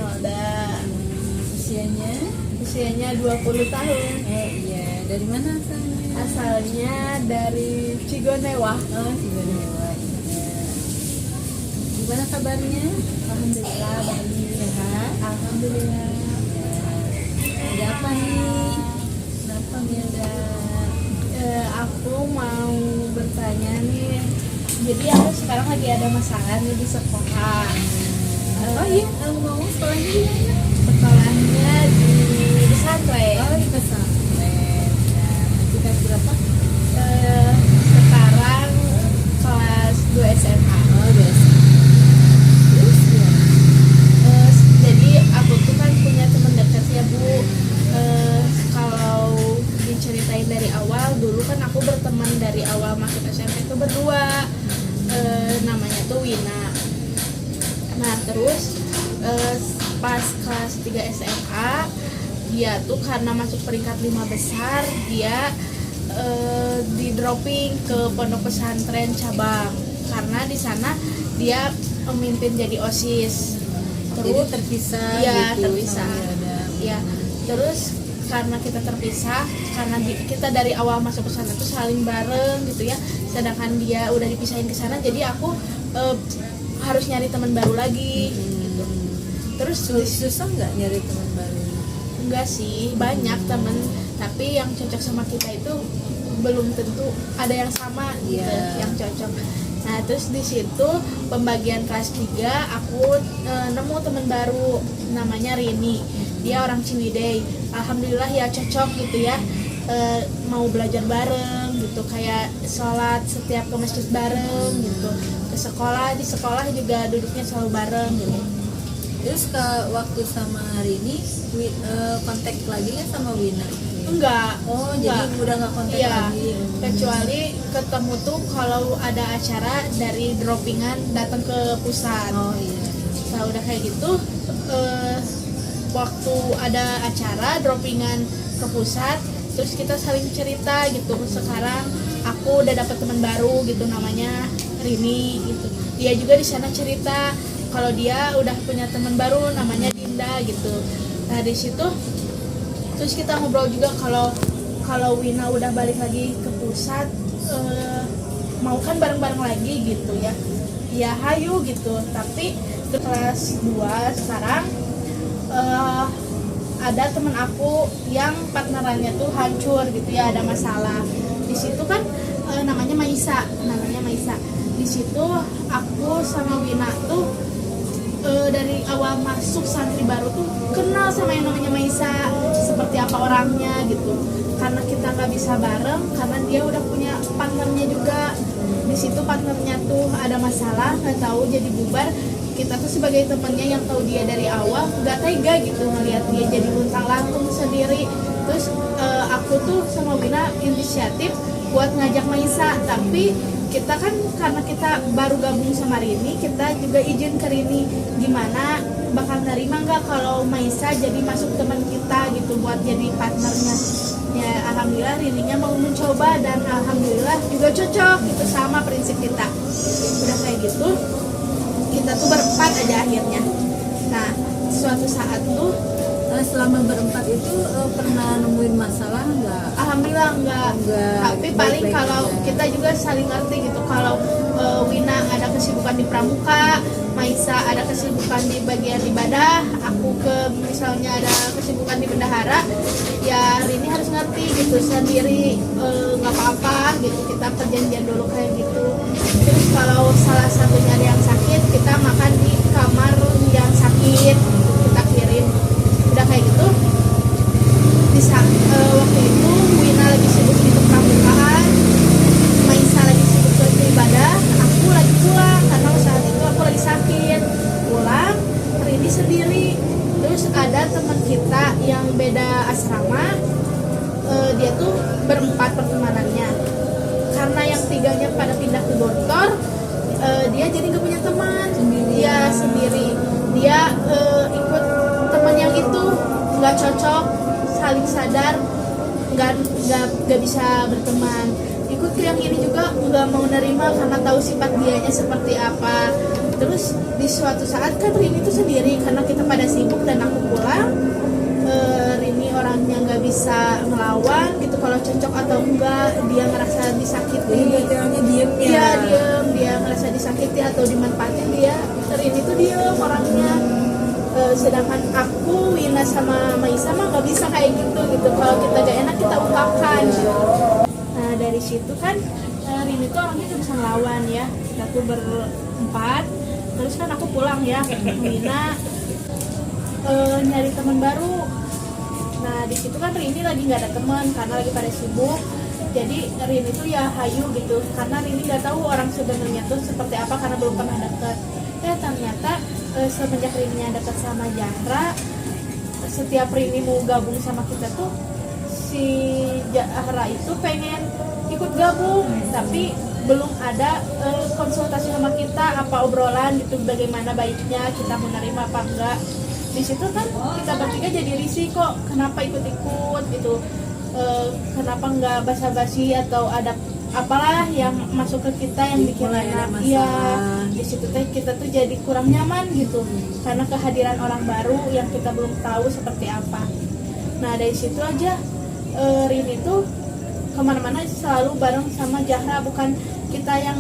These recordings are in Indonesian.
Imelda. Usianya? Usianya 20 tahun. Oh iya, dari mana asalnya? Asalnya dari Cigonewah. Oh, Cigodewa. Iya. Gimana kabarnya? Alhamdulillah baik. Sehat? Alhamdulillah. Ada apa nih? Kenapa Milda? Aku mau bertanya nih. Jadi aku sekarang lagi ada masalah nih di sekolah. Oh iya, kamu ngomong sekolahnya di mana? Sekolahnya di pesantren. Oh, di pesantren. Nah, tingkat berapa? Sekarang kelas 2 SMA. Oh, biasa. Terus ya? Jadi aku tuh kan punya teman dekat ya Bu. Kalau diceritain dari awal, dulu kan aku berteman dari awal masuk SMP itu berdua. Namanya tuh Wina. Nah terus pas kelas 3 SMA dia tuh karena masuk peringkat 5 besar, dia di dropping ke pondok pesantren cabang karena di sana dia memimpin jadi OSIS. Jadi terpisah ya gitu terpisah sama Milda. ya terus karena kita terpisah karena kita dari awal masuk ke sana tuh saling bareng gitu ya, sedangkan dia udah dipisahin ke sana, jadi aku harus nyari teman baru lagi gitu. Terus Susah nggak nyari teman baru? enggak sih, banyak temen, tapi yang cocok sama kita itu belum tentu ada yang sama gitu, Iya. yang cocok. Nah terus di situ pembagian kelas 3 aku nemu teman baru namanya Rini, dia orang Ciwidey. Alhamdulillah ya cocok gitu ya, mau belajar bareng gitu, kayak sholat setiap ke masjid bareng gitu, ke sekolah, di sekolah juga duduknya selalu bareng gitu. Terus ke waktu sama hari ini kontak lagi kan sama Wina? Enggak. Oh, enggak. jadi udah nggak kontak Iya, lagi. kecuali ketemu tuh kalau ada acara dari droppingan datang ke pusat. Oh iya. Nah udah kayak gitu, waktu ada acara droppingan ke pusat, terus kita saling cerita gitu. Sekarang aku udah dapet teman baru gitu, namanya Rini gitu. Dia juga di sana cerita kalau dia udah punya teman baru namanya Dinda gitu. Nah di situ terus kita ngobrol juga kalau Wina udah balik lagi ke pusat, mau kan bareng-bareng lagi gitu ya. Ya hayu gitu. Tapi kelas 2 sekarang ada temen aku yang partnerannya tuh hancur gitu ya, ada masalah. Di situ kan namanya Maisa. Di situ aku sama Wina tuh dari awal masuk santri baru tuh kenal sama yang namanya Maisa, seperti apa orangnya gitu. Karena kita nggak bisa bareng, karena dia udah punya partnernya juga. Di situ partnernya tuh ada masalah, nggak tahu jadi bubar. Kita tuh sebagai temannya yang tahu dia dari awal nggak tega gitu ngelihat dia jadi luntang lantung sendiri. Terus aku tuh sama Wina inisiatif buat ngajak Maisa, tapi kita kan karena kita baru gabung sama Rini, kita juga izin ke Rini gimana bakal nerima nggak kalau Maisa jadi masuk teman kita gitu buat jadi partnernya. Ya alhamdulillah Rininya mau mencoba dan alhamdulillah juga cocok gitu sama prinsip kita. Udah kayak gitu kita tuh berempat aja akhirnya. Nah suatu saat tuh Selama berempat itu pernah nemuin masalah nggak? alhamdulillah enggak. Tapi paling baik-baik kalau aja. kita juga saling ngerti gitu, kalau Wina ada kesibukan di pramuka, Maisa ada kesibukan di bagian ibadah, aku misalnya ada kesibukan di bendahara, ya Rini harus ngerti gitu sendiri, nggak apa-apa gitu, kita perjanjian dulu kayak gitu. Terus kalau salah satunya ada yang sakit, kita makan di kamar yang sakit gitu, kita kirim. Udah kayak gitu waktu itu Wina lagi sibuk di kepramukaan, Maisa lagi sibuk ke ibadah, aku lagi pulang karena saat itu aku lagi sakit. Pulang Rini sendiri. Terus ada teman kita yang beda asrama, dia tuh berempat pertemanannya. Karena yang tiganya pada pindah ke Gontor, dia jadi gak punya teman. Dia sendiri. Dia ikut teman yang itu nggak cocok, saling sadar, nggak bisa berteman. Ikut ke yang ini juga nggak mau nerima karena tahu sifat dianya seperti apa. Terus di suatu saat kan Rini itu sendiri karena kita pada pada sibuk dan aku pulang. Rini orangnya nggak bisa ngelawan gitu, kalau cocok atau enggak, dia ngerasa disakiti. Jadi orangnya diem ya. Iya diem, dia ngerasa disakiti atau dimanfaatin, dia Rini tuh diem orangnya. Sedangkan aku, Wina sama Maisa mah nggak bisa kayak gitu. Kalau kita gak enak kita ungkapkan gitu. Nah dari situ kan Rini tuh orangnya nggak bisa ngelawan ya. Kita tuh berempat, terus kan aku pulang ya, Wina nyari teman baru. Nah di situ kan Rini lagi nggak ada teman karena lagi pada sibuk. Jadi Rini tuh ya hayu gitu, karena Rini nggak tahu orang sebenarnya tuh seperti apa karena belum pernah deket. Ternyata semenjak Rini deket sama Zahra, setiap Rini mau gabung sama kita tuh si Zahra itu pengen ikut gabung, tapi belum ada konsultasi sama kita, apa obrolan gitu, bagaimana baiknya kita menerima apa enggak. Di situ kan kita bertiga jadi risih, kok kenapa ikut-ikut gitu, kenapa nggak basa-basi atau ada apalah yang masuk ke kita yang bikin enak. Iya, di situ kita tuh jadi kurang nyaman gitu karena kehadiran orang baru yang kita belum tahu seperti apa. Nah dari situ aja Rini tuh kemana-mana selalu bareng sama Zahra, bukan kita yang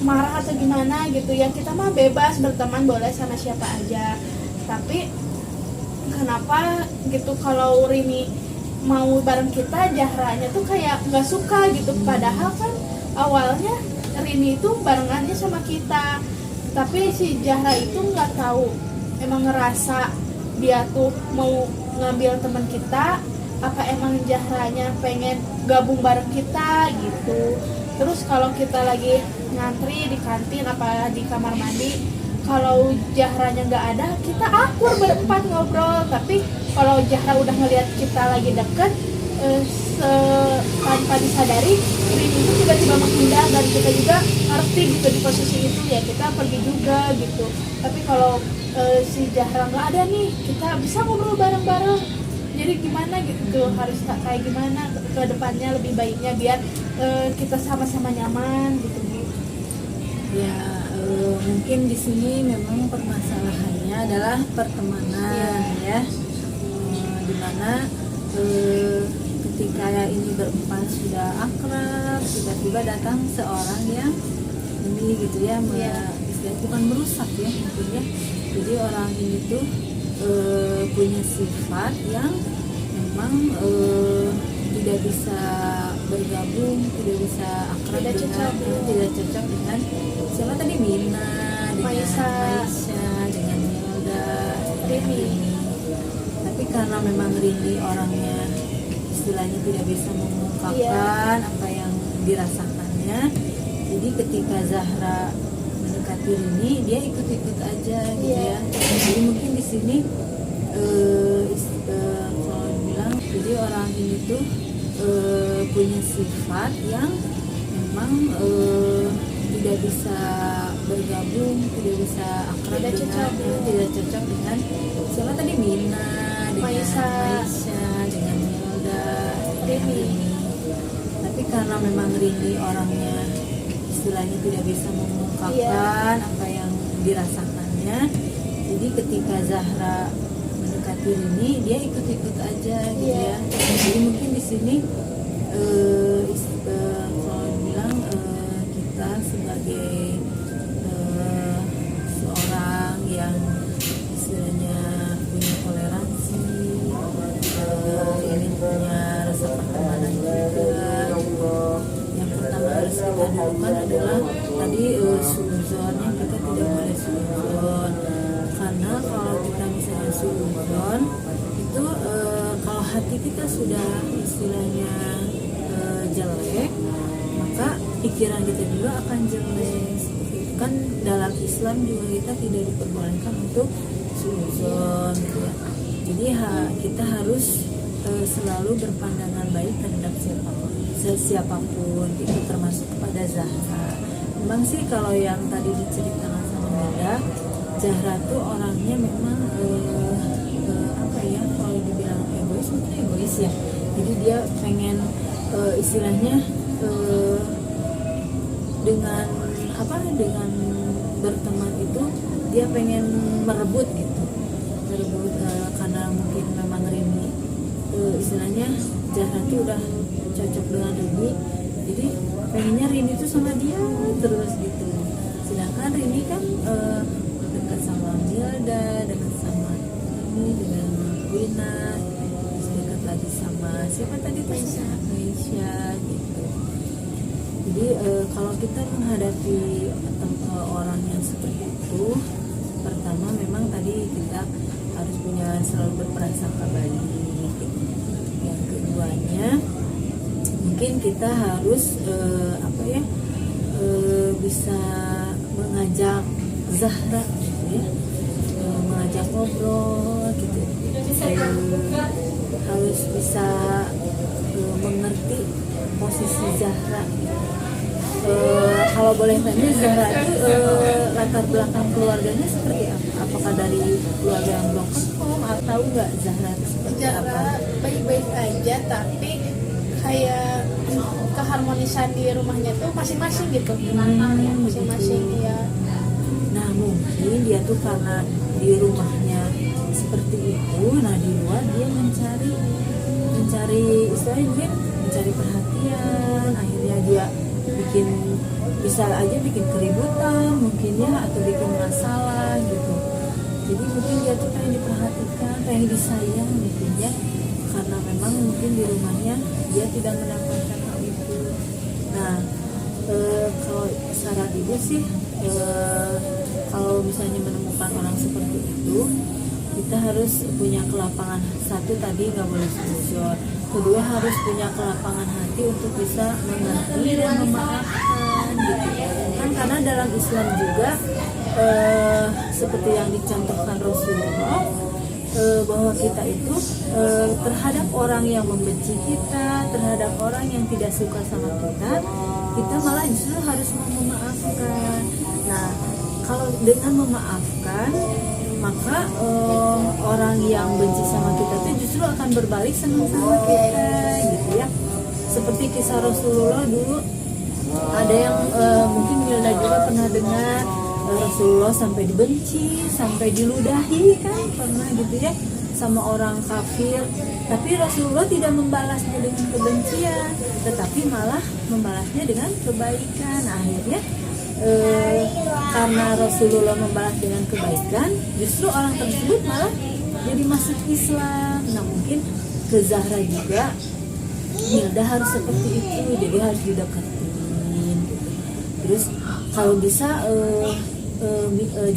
marah atau gimana gitu ya. Kita mah bebas berteman, boleh sama siapa aja. Tapi kenapa gitu kalau Rini mau bareng kita, Zahranya tuh kayak nggak suka gitu. Padahal kan awalnya Rini itu barengannya sama kita, tapi si Zahra itu nggak tahu, emang ngerasa dia tuh mau ngambil teman kita, apa emang Zahranya pengen gabung bareng kita gitu. Terus kalau kita lagi ngantri di kantin apa di kamar mandi, kalau Zahranya nggak ada, kita akur berempat ngobrol. Tapi kalau Zahra udah ngelihat kita lagi deket, tanpa disadari Rini itu tiba-tiba menghindar, dan kita juga ngerti gitu di posisi itu ya, kita pergi juga gitu. Tapi kalau si Zahra nggak ada nih, kita bisa ngobrol bareng-bareng. Jadi gimana gitu, harus kayak gimana ke depannya lebih baiknya biar kita sama-sama nyaman gitu. Ya mungkin di sini memang permasalahannya adalah pertemanan ya, dimana ketika ini berempat sudah akrab, tiba-tiba datang seorang yang ini gitu ya, bukan merusak ya mungkin ya. Jadi orang ini tuh punya sifat yang memang tidak bisa bergabung, tidak bisa akrab tidak cocok dengan siapa tadi, Mina, dengan Maisha, dengan Melda, Rini. Tapi karena memang Rini orangnya istilahnya tidak bisa mengungkapkan apa yang dirasakannya, jadi ketika Zahra mendekati Rini, dia ikut-ikut aja gitu ya. Jadi mungkin di sini kalau bilang, jadi orang ini tuh punya sifat yang memang tidak bisa bergabung, tidak bisa akrab tidak cocok dengan siapa tadi, Mina, dengan Maisha, dengan Melda, Rini. Tapi karena memang Rini orangnya istilahnya tidak bisa mengungkapkan apa yang dirasakannya, jadi ketika Zahra mendekati Rini, dia ikut-ikut aja gitu ya. Jadi mungkin di sini kalau bilang kita sebagai seorang yang istilahnya punya toleransi, ini punya rasa pertemanan juga. Yang pertama harus kita dulukan adalah tadi suzonnya, kita tidak boleh suzon, karena kalau kita misalnya suzon itu kalau hati kita sudah istilahnya jelek, maka pikiran kita juga akan jelek. Kan dalam Islam juga kita tidak diperbolehkan untuk suzon gitu ya. Jadi kita harus selalu berpandangan baik terhadap siapapun gitu, termasuk kepada Zahra. Memang sih kalau yang tadi diceritakan sama Melda, Zahra tuh orangnya memang apa ya, kalau dibilang egois mungkin egois ya. Jadi dia pengen istilahnya dengan berteman itu dia pengen merebut gitu. berebut karena mungkin memang Rini istilahnya Zahra tuh udah cocok dengan Rini, jadi pengennya Rini tuh sama dia terus gitu. Sedangkan Rini kan dekat sama Milda, dekat sama ini dengan Wina, terus dekat lagi sama siapa tadi tuh, Aisyah gitu. Jadi kalau kita menghadapi orang yang seperti itu, pertama memang tadi kita harus punya selalu berprasangka baik gitu. Yang keduanya mungkin kita harus bisa mengajak Zahra gitu ya, mengajak ngobrol gitu, harus bisa mengerti posisi Zahra. Kalau boleh tanya, Zahra itu latar belakang keluarganya seperti apa? Apakah dari keluarga yang broken home atau enggak? Zahra itu seperti apa? Zahra baik-baik aja, tapi kayak keharmonisan di rumahnya tuh masing-masing gitu. Masing-masing ya. Nah mungkin dia tuh karena di rumahnya seperti itu, nah di luar dia mencari istilahnya mungkin mencari perhatian, akhirnya dia bisa aja bikin keributan mungkin ya, atau bikin masalah gitu. Jadi mungkin dia tuh pengen diperhatikan, pengen disayang mungkin ya, karena memang mungkin di rumahnya dia tidak mendapatkan hal itu. Nah kalau saran ibu sih, kalau misalnya menemukan orang seperti itu, kita harus punya kelapangan. Satu tadi nggak boleh suzon, kedua harus punya kelapangan hati untuk bisa mengerti dan memaafkan gitu kan, karena dalam Islam juga seperti yang dicontohkan Rasulullah, bahwa kita itu terhadap orang yang membenci kita, terhadap orang yang tidak suka sama kita malah justru harus memaafkan. Nah kalau dengan memaafkan, maka orang yang benci sama kita itu justru akan berbalik senang sama kita gitu ya. Seperti kisah Rasulullah dulu, ada yang mungkin Milda juga pernah dengar, Rasulullah sampai dibenci, sampai diludahi kan, pernah gitu ya, sama orang kafir. Tapi Rasulullah tidak membalasnya dengan kebencian, tetapi malah membalasnya dengan kebaikan. Akhirnya karena Rasulullah membalas dengan kebaikan, justru orang tersebut malah jadi masuk Islam. Nah mungkin ke Zahra juga, Milda harus seperti itu, jadi harus dideketin gitu. Terus kalau bisa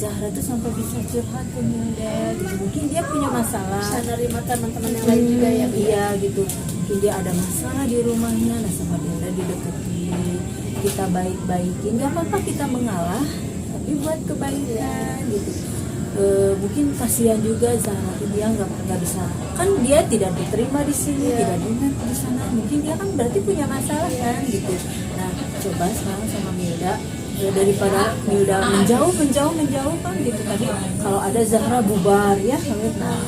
Zahra tuh sampai bisa curhat ke Milda gitu. Mungkin dia punya masalah, Bisa nerima teman-teman yang lain juga ya. Iya gitu, mungkin dia ada masalah di rumahnya, nah sama Milda dideketin, kita baik-baikin, gak apa-apa kita mengalah, tapi buat kebaikan gitu. Mungkin kasihan juga Zahra, dia nggak bisa, kan dia tidak diterima di sini, tidak diterima di sana, mungkin dia kan berarti punya masalah kan gitu. Nah coba sekarang sama Milda, daripada Milda menjauh kan gitu, tadi kalau ada Zahra bubar ya, nah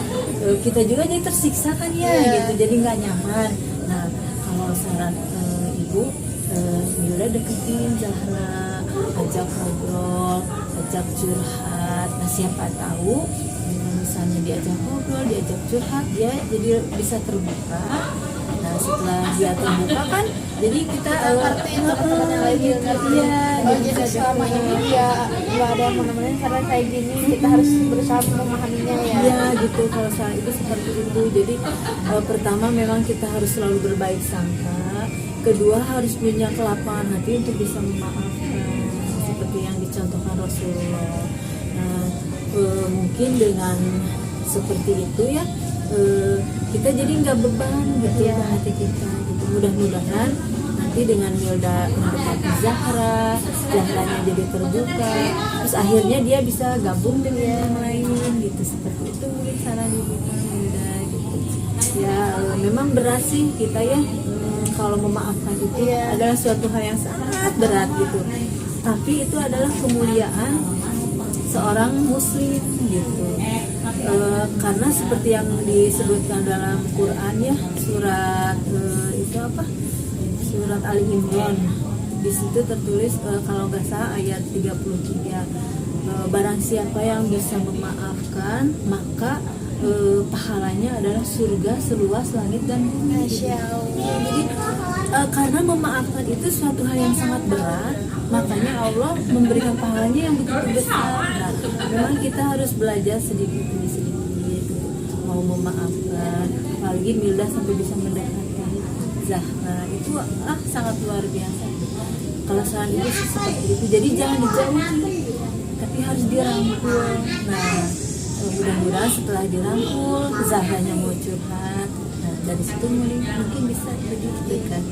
kita juga jadi tersiksa kan ya gitu, jadi nggak nyaman. Nah kalau saran ibu, Milda deketin Zahra, ajak ngobrol, ajak curhat. Nah siapa tahu dengan misalnya diajak ngobrol, diajak curhat, dia jadi bisa terbuka. Nah setelah dia terbuka kan, jadi kita ngerti teman-teman yang lain juga ngerti ya. Jadi selama ini dia nggak ada yang menemenin karena kayak gini, kita harus berusaha memahaminya ya. Iya gitu, kalau saat itu seperti itu. Jadi pertama memang kita harus selalu berbaik sangka, kedua harus punya kelapangan hati untuk bisa memaafkan seperti yang dicontohkan Rasulullah. Nah mungkin dengan seperti itu ya, kita jadi nggak beban gitu ya hati kita gitu. Mudah-mudahan nanti dengan Milda mendekati Zahranya jadi terbuka, terus akhirnya dia bisa gabung dengan yang lain gitu. Seperti itu mungkin saran ibu Milda gitu ya. Memang berat sih kita ya, kalau memaafkan itu adalah suatu hal yang sangat berat gitu, tapi itu adalah kemuliaan seorang muslim gitu. Karena seperti yang disebutkan dalam Quran ya, surat surat Ali Imran, di situ tertulis kalau nggak salah ayat 33, barang siapa yang bisa memaafkan maka pahalanya adalah surga seluas langit dan bumi. Masya Allah. Jadi karena memaafkan itu suatu hal yang sangat berat, makanya Allah memberikan pahalanya yang begitu besar. Nah, memang kita harus belajar sedikit demi sedikit mau memaafkan. Apalagi Milda sampai bisa mendekatkan Zahra itu sangat luar biasa. Kalau saran ibu sih seperti itu. Jadi jangan dijauhi, tapi harus dirangkul. Nah, mudah-mudahan setelah dirangkul Zahranya mau curhat, nah dari situ mungkin bisa lebih dekat.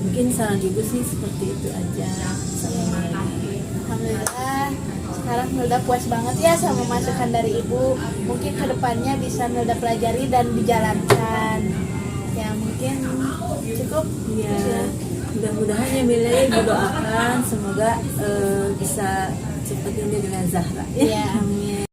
Mungkin saran ibu sih seperti itu aja. Alhamdulillah sekarang Milda puas banget ya sama masukan dari ibu. Mungkin kedepannya bisa Milda pelajari dan dijalankan. Ya mungkin cukup. Ya, mudah-mudahan ya Milda ibu doakan semoga bisa cepat ini dengan Zahra. Iya. Amin.